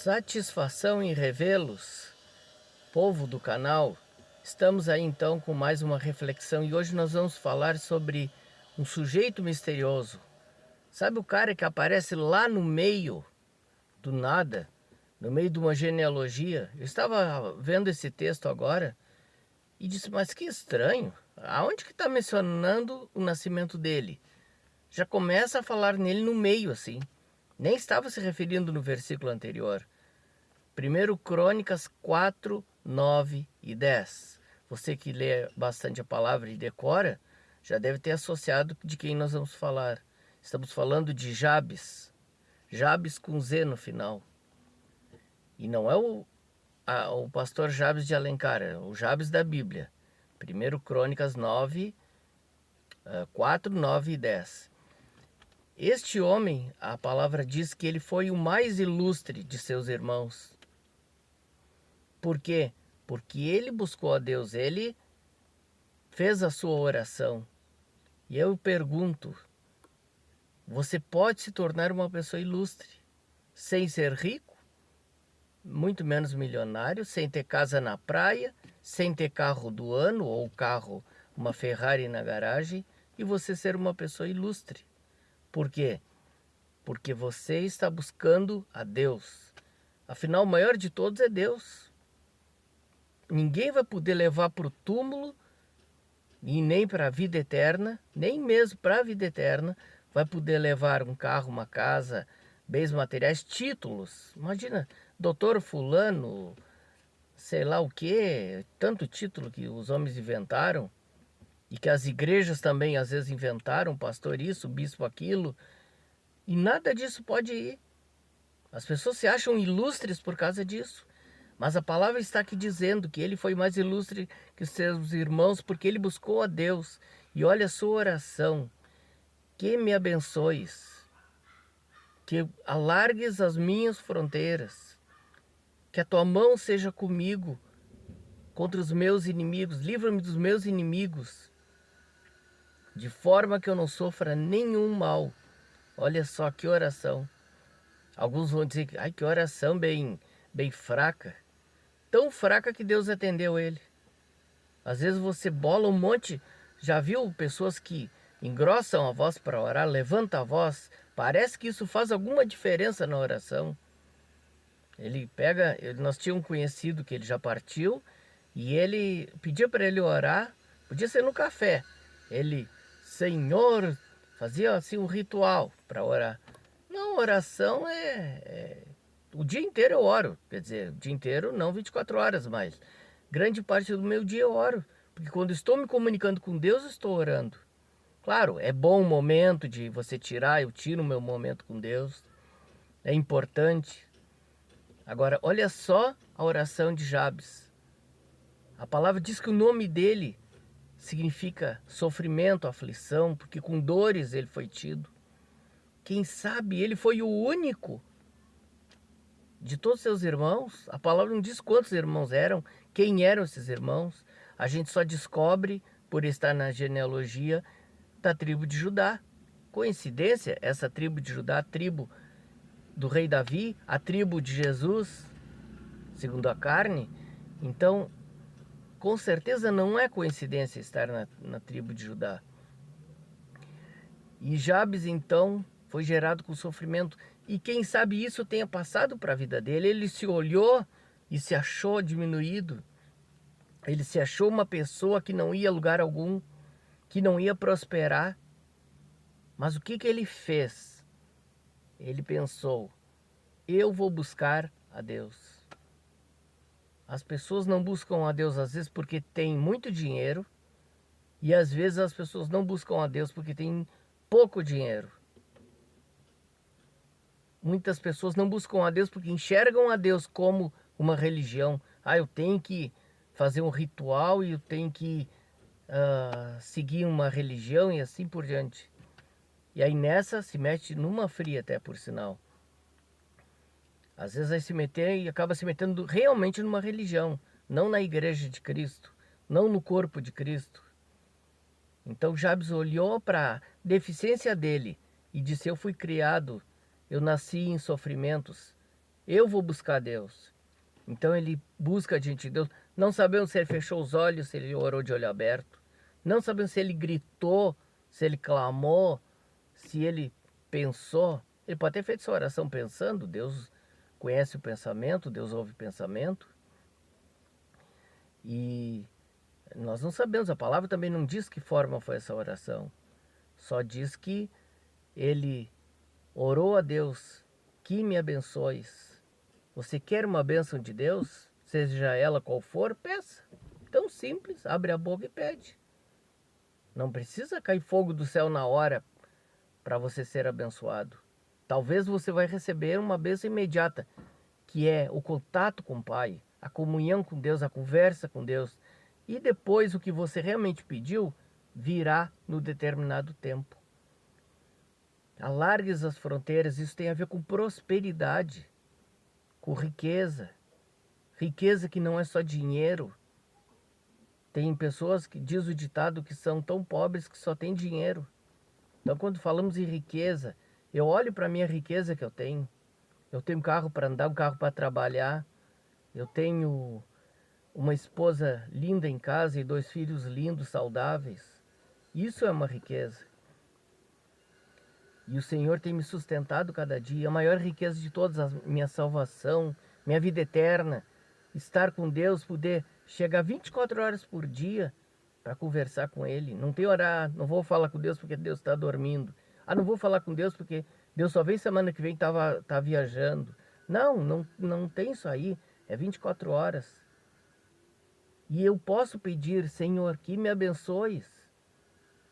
Satisfação em revê-los, povo do canal. Estamos aí então com mais uma reflexão e hoje nós vamos falar sobre um sujeito misterioso. Sabe o cara que aparece lá no meio do nada, no meio de uma genealogia? Eu estava vendo esse texto agora e disse, mas que estranho, aonde que está mencionando o nascimento dele? Já começa a falar nele no meio assim, nem estava se referindo no versículo anterior. 1 Crônicas 4, 9 e 10. Você que lê bastante a palavra e decora, já deve ter associado de quem nós vamos falar. Estamos falando de Jabes. Jabes com Z no final. E não é o pastor Jabes de Alencar, é o Jabes da Bíblia. 1 Crônicas 9, 4, 9 e 10. Este homem, a palavra diz que ele foi o mais ilustre de seus irmãos. Por quê? Porque ele buscou a Deus, ele fez a sua oração. E eu pergunto, você pode se tornar uma pessoa ilustre, sem ser rico, muito menos milionário, sem ter casa na praia, sem ter carro do ano ou carro, uma Ferrari na garagem, e você ser uma pessoa ilustre. Por quê? Porque você está buscando a Deus. Afinal, o maior de todos é Deus. Ninguém vai poder levar para o túmulo e nem para a vida eterna, nem mesmo para a vida eterna, vai poder levar um carro, uma casa, bens materiais, títulos. Imagina, doutor fulano, sei lá o que, tanto título que os homens inventaram e que as igrejas também às vezes inventaram, pastor isso, bispo aquilo, e nada disso pode ir. As pessoas se acham ilustres por causa disso. Mas a palavra está aqui dizendo que ele foi mais ilustre que seus irmãos porque ele buscou a Deus. E olha a sua oração. Que me abençoes. Que alargues as minhas fronteiras. Que a tua mão seja comigo contra os meus inimigos. Livra-me dos meus inimigos. De forma que eu não sofra nenhum mal. Olha só que oração. Alguns vão dizer que que oração bem fraca. Tão fraca que Deus atendeu ele. Às vezes você bola um monte. Já viu pessoas que engrossam a voz para orar, levanta a voz? Parece que isso faz alguma diferença na oração. Nós tínhamos um conhecido que ele já partiu e ele pedia para ele orar, podia ser no café. Ele, Senhor, fazia assim um ritual para orar. Não, oração o dia inteiro eu oro, quer dizer, o dia inteiro não 24 horas, mas grande parte do meu dia eu oro, porque quando estou me comunicando com Deus, eu estou orando. Claro, é bom o momento de você tirar, eu tiro o meu momento com Deus, é importante. Agora, olha só a oração de Jabes. A palavra diz que o nome dele significa sofrimento, aflição, porque com dores ele foi tido. Quem sabe ele foi o único de todos seus irmãos. A palavra não diz quantos irmãos eram, quem eram esses irmãos. A gente só descobre por estar na genealogia da tribo de Judá. Coincidência, essa tribo de Judá, a tribo do rei Davi, a tribo de Jesus, segundo a carne. Então, com certeza não é coincidência estar na tribo de Judá. E Jabes, então, foi gerado com sofrimento. E quem sabe isso tenha passado para a vida dele. Ele se olhou e se achou diminuído. Ele se achou uma pessoa que não ia a lugar algum, que não ia prosperar. Mas o que ele fez? Ele pensou, eu vou buscar a Deus. As pessoas não buscam a Deus às vezes porque têm muito dinheiro. E às vezes as pessoas não buscam a Deus porque têm pouco dinheiro. Muitas pessoas não buscam a Deus porque enxergam a Deus como uma religião. Eu tenho que fazer um ritual e eu tenho que seguir uma religião e assim por diante. E aí nessa se mete numa fria até, por sinal. Às vezes vai se meter e acaba se metendo realmente numa religião, não na igreja de Cristo, não no corpo de Cristo. Então Jabes olhou para a deficiência dele e disse, eu fui criado, eu nasci em sofrimentos, eu vou buscar Deus. Então ele busca diante de Deus. Não sabemos se ele fechou os olhos, se ele orou de olho aberto. Não sabemos se ele gritou, se ele clamou, se ele pensou. Ele pode ter feito essa oração pensando. Deus conhece o pensamento, Deus ouve o pensamento. E nós não sabemos, a palavra também não diz que forma foi essa oração. Só diz que ele orou a Deus, que me abençoes. Você quer uma bênção de Deus? Seja ela qual for, peça. Tão simples, abre a boca e pede. Não precisa cair fogo do céu na hora para você ser abençoado. Talvez você vai receber uma bênção imediata, que é o contato com o Pai, a comunhão com Deus, a conversa com Deus. E depois o que você realmente pediu virá no determinado tempo. Alargues as fronteiras, isso tem a ver com prosperidade, com riqueza. Riqueza que não é só dinheiro. Tem pessoas que diz o ditado que são tão pobres que só têm dinheiro. Então quando falamos em riqueza, eu olho para a minha riqueza que eu tenho. Eu tenho um carro para andar, um carro para trabalhar. Eu tenho uma esposa linda em casa e 2 filhos lindos, saudáveis. Isso é uma riqueza. E o Senhor tem me sustentado cada dia. A maior riqueza de todas, a minha salvação, minha vida eterna. Estar com Deus, poder chegar 24 horas por dia para conversar com Ele. Não tem orar, não vou falar com Deus porque Deus está dormindo. Ah, não vou falar com Deus porque Deus só vem semana que vem, tá viajando. Não tem isso aí. É 24 horas. E eu posso pedir, Senhor, que me abençoes.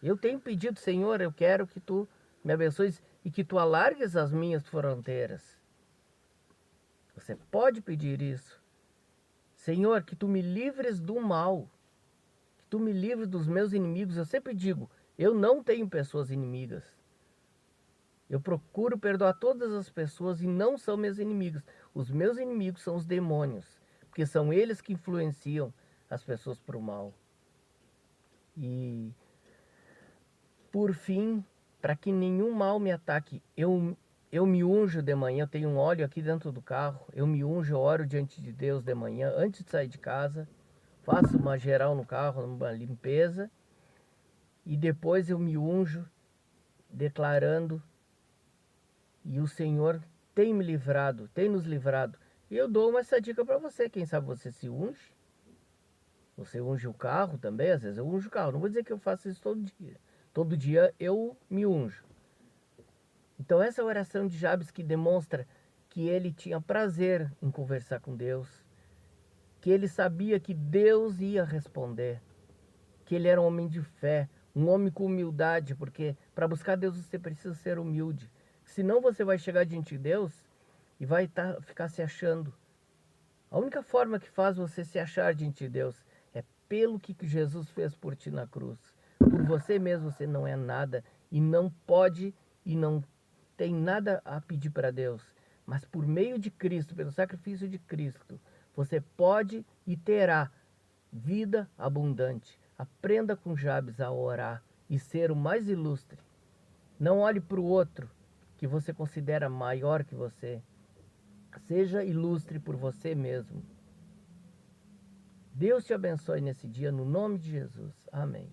Eu tenho pedido, Senhor, eu quero que Tu me abençoes e que Tu alargues as minhas fronteiras. Você pode pedir isso. Senhor, que Tu me livres do mal. Que Tu me livres dos meus inimigos. Eu sempre digo, eu não tenho pessoas inimigas. Eu procuro perdoar todas as pessoas e não são meus inimigos. Os meus inimigos são os demônios, porque são eles que influenciam as pessoas para o mal. E, por fim, para que nenhum mal me ataque, eu me unjo de manhã, eu tenho um óleo aqui dentro do carro, eu me unjo, eu oro diante de Deus de manhã, antes de sair de casa, faço uma geral no carro, uma limpeza, e depois eu me unjo, declarando, e o Senhor tem me livrado, tem nos livrado. E eu dou essa dica para você, quem sabe você se unge, você unge o carro também, às vezes eu unjo o carro, não vou dizer que eu faço isso todo dia eu me unjo. Então essa oração de Jabes que demonstra que ele tinha prazer em conversar com Deus, que ele sabia que Deus ia responder, que ele era um homem de fé, um homem com humildade, porque para buscar Deus você precisa ser humilde. Senão você vai chegar diante de Deus e vai ficar se achando. A única forma que faz você se achar diante de Deus é pelo que Jesus fez por ti na cruz. Por você mesmo você não é nada e não pode e não tem nada a pedir para Deus. Mas por meio de Cristo, pelo sacrifício de Cristo, você pode e terá vida abundante. Aprenda com Jabes a orar e ser o mais ilustre. Não olhe para o outro que você considera maior que você. Seja ilustre por você mesmo. Deus te abençoe nesse dia, no nome de Jesus. Amém.